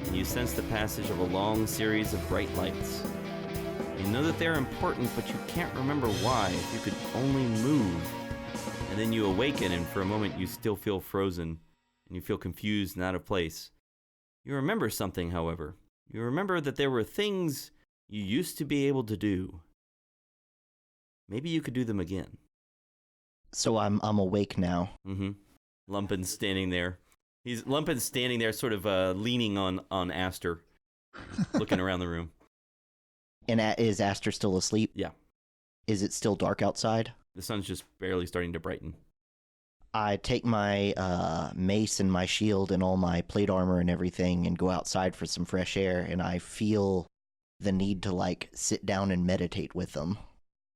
and you sense the passage of a long series of bright lights. You know that they're important, but you can't remember why. If you could only move. And then you awaken, and for a moment you still feel frozen, and you feel confused and out of place. You remember something, however. You remember that there were things you used to be able to do. Maybe you could do them again. So I'm awake now. Mm-hmm. Lumpin's standing there. Lumpin's standing there, sort of leaning on Aster, looking around the room. And is Aster still asleep? Yeah. Is it still dark outside? The sun's just barely starting to brighten. I take my mace and my shield and all my plate armor and everything and go outside for some fresh air, and I feel the need to sit down and meditate with them.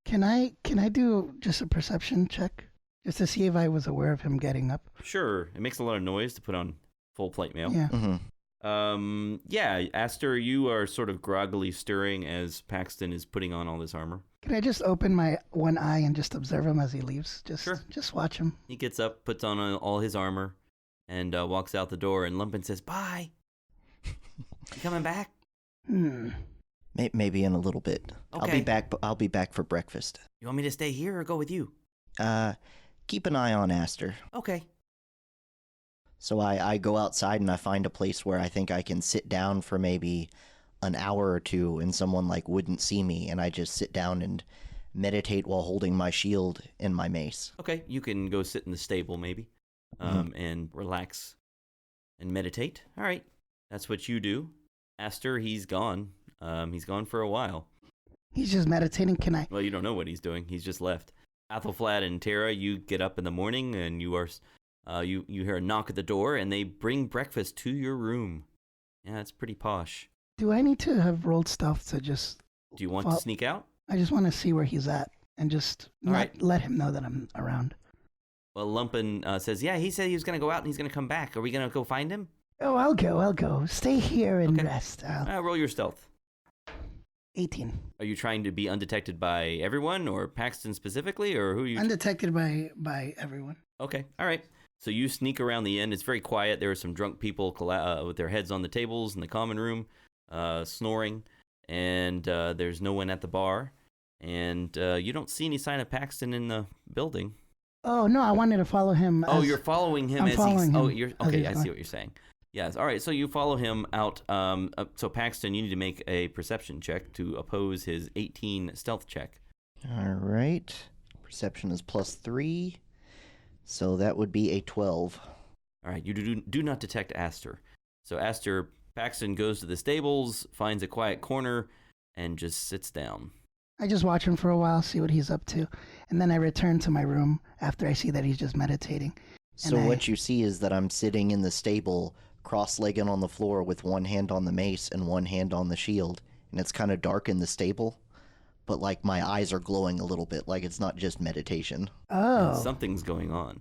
Can I do just a perception check? Just to see if I was aware of him getting up? Sure. It makes a lot of noise to put on full plate mail. Yeah. Mm-hmm. Yeah, Aster, you are sort of groggily stirring as Paxton is putting on all this armor. Can I just open my one eye and just observe him as he leaves? Sure. Just watch him. He gets up, puts on all his armor, and walks out the door, and Lumpin says, "Bye. You coming back?" Maybe in a little bit. Okay. I'll be back for breakfast. You want me to stay here or go with you? Keep an eye on Aster. Okay. So I go outside and I find a place where I think I can sit down for maybe an hour or two and someone like wouldn't see me, and I just sit down and meditate while holding my shield and my mace. Okay, you can go sit in the stable maybe, and relax and meditate. All right, that's what you do. Aster, he's gone. He's gone for a while. He's just meditating. Can I? Well, you don't know what he's doing. He's just left. Athelflaed and Tara, you get up in the morning and you are, you hear a knock at the door and they bring breakfast to your room. Yeah, it's pretty posh. Do I need to have rolled stealth to just? Do you want to sneak out? I just want to see where he's at and just let him know that I'm around. Well, Lumpen says, yeah, he said he was going to go out and he's going to come back. Are we going to go find him? Oh, I'll go. Stay here and Okay. rest. Roll your stealth. 18. Are you trying to be undetected by everyone or Paxton specifically, or who are you? Undetected by everyone. Okay, all right. So you sneak around the end. It's very quiet. There are some drunk people with their heads on the tables in the common room, snoring, and there's no one at the bar. And you don't see any sign of Paxton in the building. Oh, no, I wanted to follow him. Oh, you're following him I'm as following he's... him Oh, you're... Okay, I he's see going. what you're saying. Yes, all right, so you follow him out. So Paxton, you need to make a perception check to oppose his 18 stealth check. All right. Perception is +3, so that would be a 12. All right, you do not detect Aster. So Paxton goes to the stables, finds a quiet corner, and just sits down. I just watch him for a while, see what he's up to, and then I return to my room after I see that he's just meditating. So what you see is that I'm sitting in the stable, cross-legged on the floor with one hand on the mace and one hand on the shield, and it's kind of dark in the stable, but like my eyes are glowing a little bit, like it's not just meditation. Oh. And something's going on.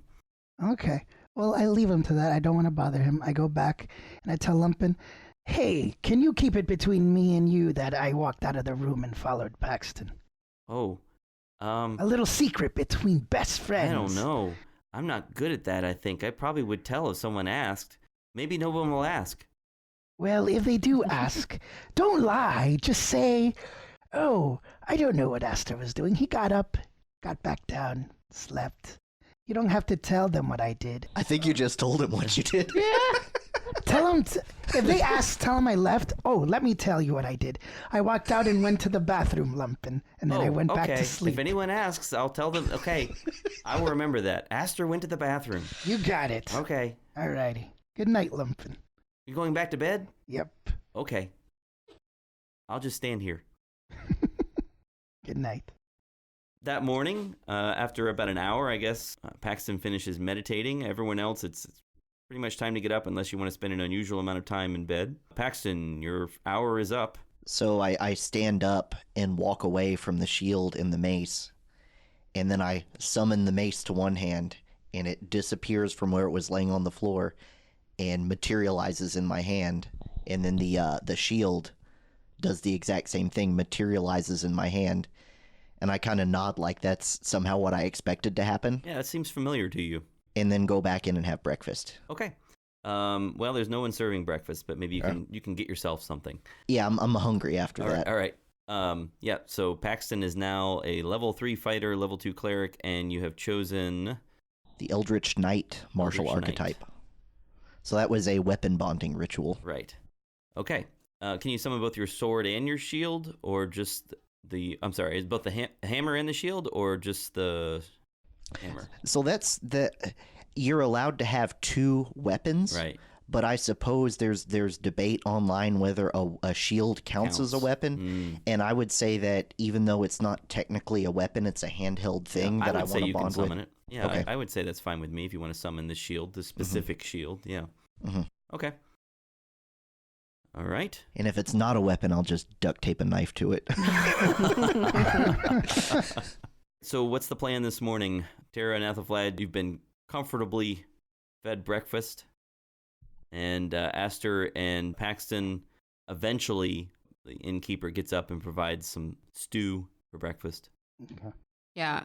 Okay. Well, I leave him to that. I don't want to bother him. I go back and I tell Lumpen, hey, can you keep it between me and you that I walked out of the room and followed Paxton? Oh, A little secret between best friends. I don't know. I'm not good at that, I think. I probably would tell if someone asked. Maybe no one will ask. Well, if they do ask, don't lie. Just say, oh, I don't know what Aster was doing. He got up, got back down, slept. You don't have to tell them what I did. I think you just told him what you did. Yeah. Tell them, if they ask, tell them I left. Oh, let me tell you what I did. I walked out and went to the bathroom, Lumpen, and then I went back to sleep. If anyone asks, I'll tell them. Okay, I will remember that. Aster went to the bathroom. You got it. Okay. All righty. Good night, Lumpen. You going back to bed? Yep. Okay. I'll just stand here. Good night. That morning, after about an hour, I guess, Paxton finishes meditating. Everyone else, it's pretty much time to get up unless you want to spend an unusual amount of time in bed. Paxton, your hour is up. So I stand up and walk away from the shield and the mace, and then I summon the mace to one hand, and it disappears from where it was laying on the floor and materializes in my hand, and then the shield does the exact same thing, materializes in my hand, and I kind of nod like that's somehow what I expected to happen. Yeah, it seems familiar to you. And then go back in and have breakfast. Okay. Well, there's no one serving breakfast, but maybe you can get yourself something. Yeah, I'm hungry after that. All right. Yeah, so Paxton is now a level 3 fighter, level 2 cleric, and you have chosen... the Eldritch Knight martial archetype. So that was a weapon bonding ritual. Right. Okay. Can you summon both your sword and your shield, or just the... I'm sorry, is both the hammer and the shield, or just the hammer? So that's the... You're allowed to have 2 weapons. Right. But I suppose there's debate online whether a shield counts as a weapon. And I would say that even though it's not technically a weapon, it's a handheld thing that I want to bond with. It. Yeah, okay. I would say that's fine with me if you want to summon the shield, the specific shield. Yeah. Mm-hmm. Okay. All right. And if it's not a weapon, I'll just duct tape a knife to it. So what's the plan this morning? Tara and Athelflaed, you've been comfortably fed breakfast. And Aster and Paxton, eventually the innkeeper gets up and provides some stew for breakfast. Okay. Yeah.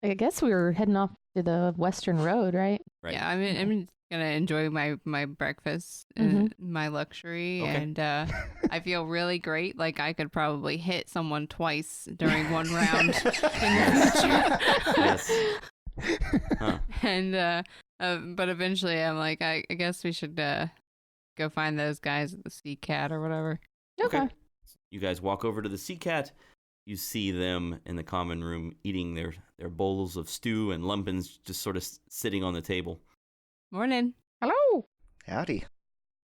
I guess we were heading off to the Western Road, right? Right. Yeah, I'm gonna enjoy my breakfast, my luxury, Okay. and I feel really great. Like I could probably hit someone twice during one round in the future. Yes. Huh. And but eventually, I'm like, I guess we should go find those guys at the Sea Cat or whatever. Okay. You guys walk over to the Sea Cat. You see them in the common room eating their bowls of stew and lumpins just sort of sitting on the table. Morning. Hello. Howdy.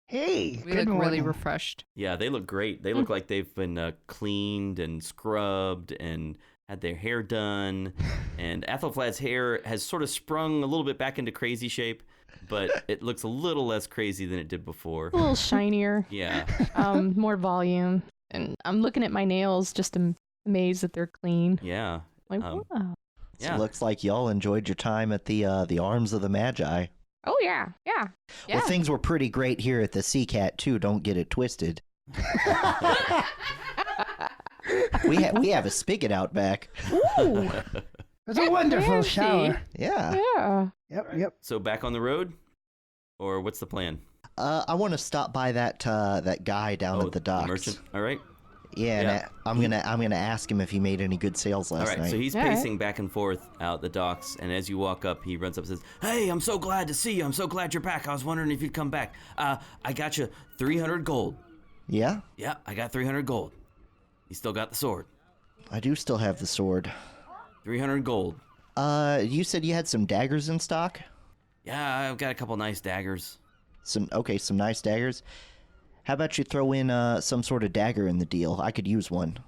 Hey, We good look morning. really refreshed. Yeah, they look great. They look like they've been cleaned and scrubbed and had their hair done. And Athelflaed's hair has sort of sprung a little bit back into crazy shape, but it looks a little less crazy than it did before. A little shinier. Yeah. More volume. And I'm looking at my nails, just amazed that they're clean. Yeah. Like, Um, wow. So Yeah. it looks like y'all enjoyed your time at the Arms of the Magi. Oh, yeah. Yeah. Yeah. Well, things were pretty great here at the Sea Cat, too. Don't get it twisted. We have a spigot out back. Ooh. It's a wonderful Fancy. shower. Yeah. Yeah. Yep. So back on the road? Or what's the plan? I want to stop by that guy down at the docks. merchant. All right. Yeah, Yeah. and I'm gonna ask him if he made any good sales last All right, night. so he's All right. pacing back and forth out the docks, and as you walk up, he runs up and says, "Hey, I'm so glad to see you. I'm so glad you're back. I was wondering if you'd come back. I got you 300 gold. Yeah, Yeah, I got 300 gold. You still got the sword. I do still have the sword. 300 gold. You said you had some daggers in stock. Yeah, I've got a couple nice daggers. Some nice daggers. How about you throw in some sort of dagger in the deal? I could use one.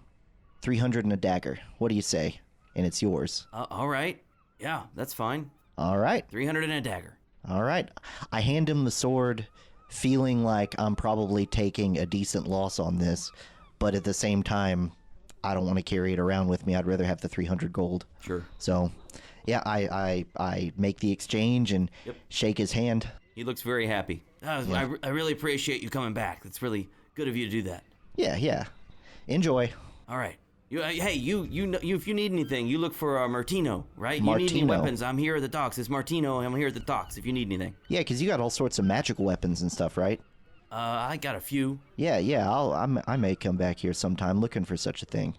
300 and a dagger. What do you say? And it's yours. All right. Yeah, that's fine. All right. 300 and a dagger. All right. I hand him the sword, feeling like I'm probably taking a decent loss on this, but at the same time, I don't want to carry it around with me. I'd rather have the 300 gold. Sure. So, yeah, I make the exchange and shake his hand. He looks very happy. I really appreciate you coming back. It's really good of you to do that. Yeah. Enjoy. All right. Hey, you know, if you need anything, you look for Martino, right? You need any Martino. weapons, I'm here at the docks. It's Martino, I'm here at the docks if you need anything. Yeah, 'cause you got all sorts of magical weapons and stuff, right? I got a few. Yeah. I may come back here sometime looking for such a thing.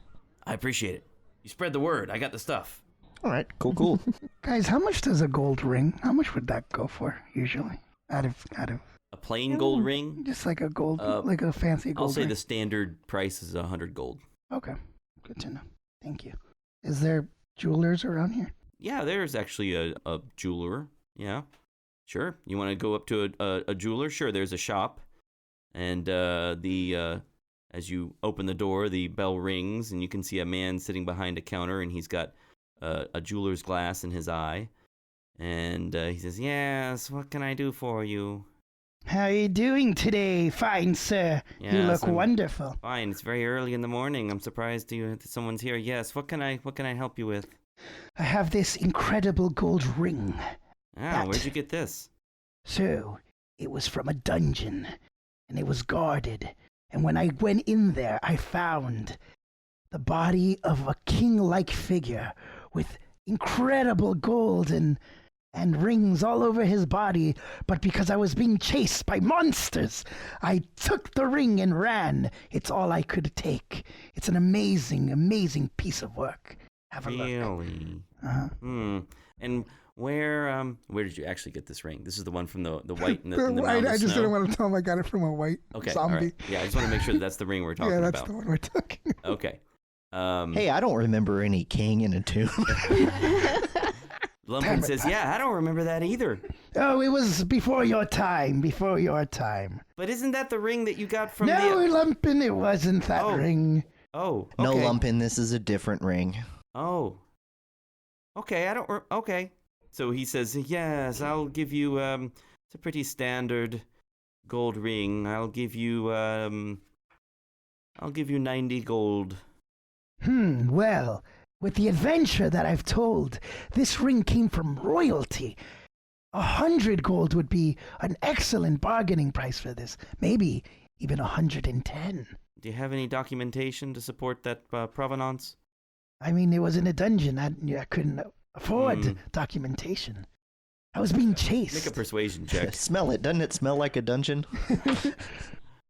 I appreciate it. You spread the word. I got the stuff. All right. Cool. Guys, how much does a gold ring? How much would that go for usually? Out of A plain gold ring? just like a gold, like a fancy gold I'll say ring. the standard price is 100 gold. Okay, good to know. Thank you. Is there jewelers around here? Yeah, there's actually a jeweler. Yeah, sure. You want to go up to a jeweler? Sure, there's a shop. And as you open the door, the bell rings, and you can see a man sitting behind a counter, and he's got a jeweler's glass in his eye. And he says, "Yes, what can I do for you?" How are you doing today, fine sir? You Yes, look I'm wonderful. Fine. It's very early in the morning. I'm surprised that someone's here. Yes. What can I help you with? I have this incredible gold ring. Where'd you get this? So, it was from a dungeon, and it was guarded. And when I went in there, I found the body of a king-like figure with incredible gold and rings all over his body. But because I was being chased by monsters, I took the ring and ran. It's all I could take. It's an amazing, amazing piece of work. Have a look. Really? Uh-huh. And where did you actually get this ring? This is the one from the white in the mound I of just snow? didn't want to tell him I got it from a white Okay, zombie. all right. Yeah, I just want to make sure that's the ring we're talking Yeah, that's about. the one we're talking about. Okay. Hey, I don't remember any king in a tomb. Lumpkin says, "Yeah, I don't remember that either. Oh, it was before your time, before your time. But isn't that the ring that you got from No, the... Lumpin, it wasn't that Oh. ring. Oh, okay. No, Lumpin, this is a different ring. Oh. Okay, okay. So he says, "Yes, I'll give you, it's a pretty standard gold ring. I'll give you 90 gold." Well, with the adventure that I've told, this ring came from royalty. 100 gold would be an excellent bargaining price for this. Maybe even 110. Do you have any documentation to support that provenance? I mean, it was in a dungeon. I couldn't afford documentation. I was being chased. Make a persuasion check. Smell it. Doesn't it smell like a dungeon?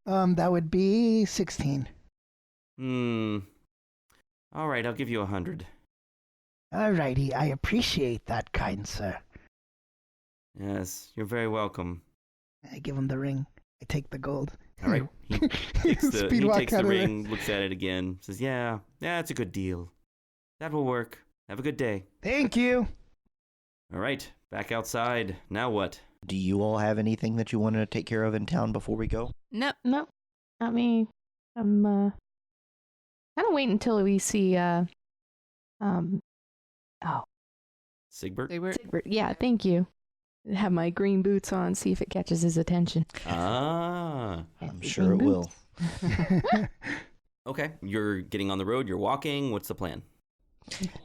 That would be 16. All right, I'll give you 100. Alrighty, I appreciate that, kind sir. Yes, you're very welcome. I give him the ring. I take the gold. All right. He takes the, Speed walk he takes out the of there. ring, looks at it again, says, yeah, it's a good deal. That will work. Have a good day. Thank you. All right, back outside. Now what? Do you all have anything that you wanted to take care of in town before we go? No. No, not me. I'm kind of waiting until we see Sigbert? Sigbert. Yeah, thank you. Have my green boots on, see if it catches his attention. Ah. I'm Green sure it will. boots. Okay, you're getting on the road. You're walking. What's the plan?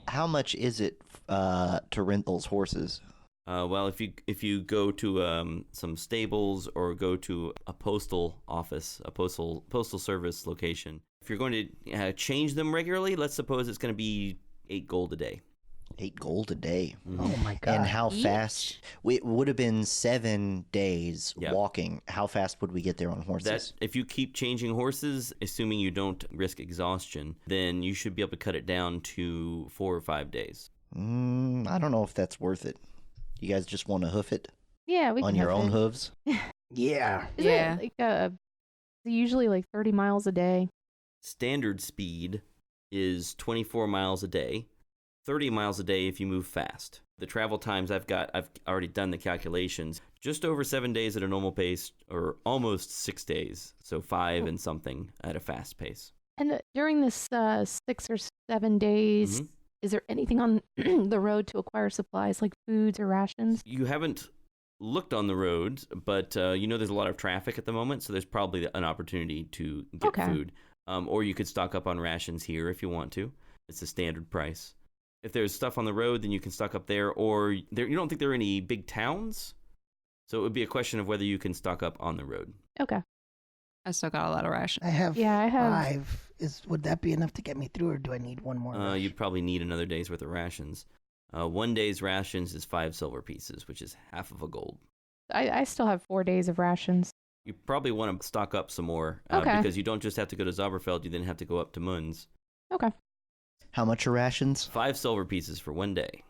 How much is it to rent those horses? Well, if you go to some stables or go to a postal office, a postal service location, if you're going to change them regularly, let's suppose it's going to be 8 gold a day. 8 gold a day. Oh my god. And how Each? fast? It would have been 7 days Yeah. walking. How fast would we get there on horses? That if you keep changing horses, assuming you don't risk exhaustion, then you should be able to cut it down to 4 or 5 days. I don't know if that's worth it. You guys just want to hoof it Yeah, we can on your have own it. hooves? Yeah. Isn't Yeah. it like usually like 30 miles a day? Standard speed is 24 miles a day, 30 miles a day if you move fast. The travel times I've already done the calculations. Just over 7 days at a normal pace, or almost 6 days, so 5 and something at a fast pace. And during this 6 or 7 days, Mhm. is there anything on the road to acquire supplies like foods or rations? You haven't looked on the roads, but you know there's a lot of traffic at the moment, so there's probably an opportunity to get Okay. food. Or you could stock up on rations here if you want to. It's a standard price. If there's stuff on the road, then you can stock up there. Or you don't think there are any big towns? So it would be a question of whether you can stock up on the road. Okay. I still got a lot of rations. I have Yeah, I have- 5. Would that be enough to get me through, or do I need one more? ration? You'd probably need another day's worth of rations. 1 day's rations is 5 silver pieces, which is half of a gold. I still have 4 days of rations. You probably want to stock up some more Okay. because you don't just have to go to Zauberfeld, you then have to go up to Munz. Okay. How much are rations? 5 silver pieces for 1 day.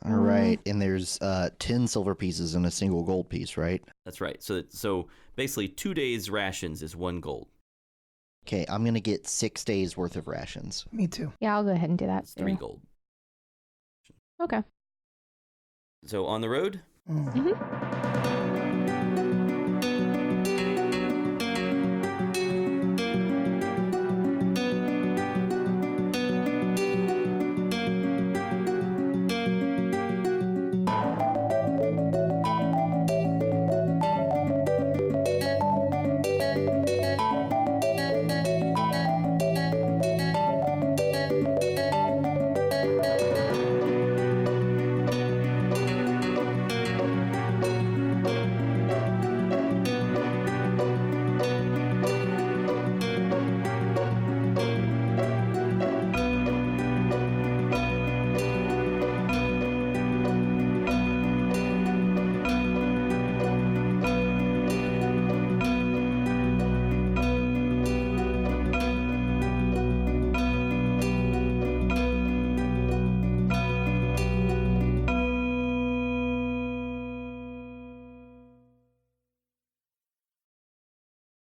All right. And there's 10 silver pieces and a single gold piece, right? That's right. So basically 2 days rations is 1 gold. Okay, I'm going to get 6 days worth of rations. Me too. Yeah, I'll go ahead and do that. That's 3 too. gold. Okay. So on the road, Mm. Mm-hmm.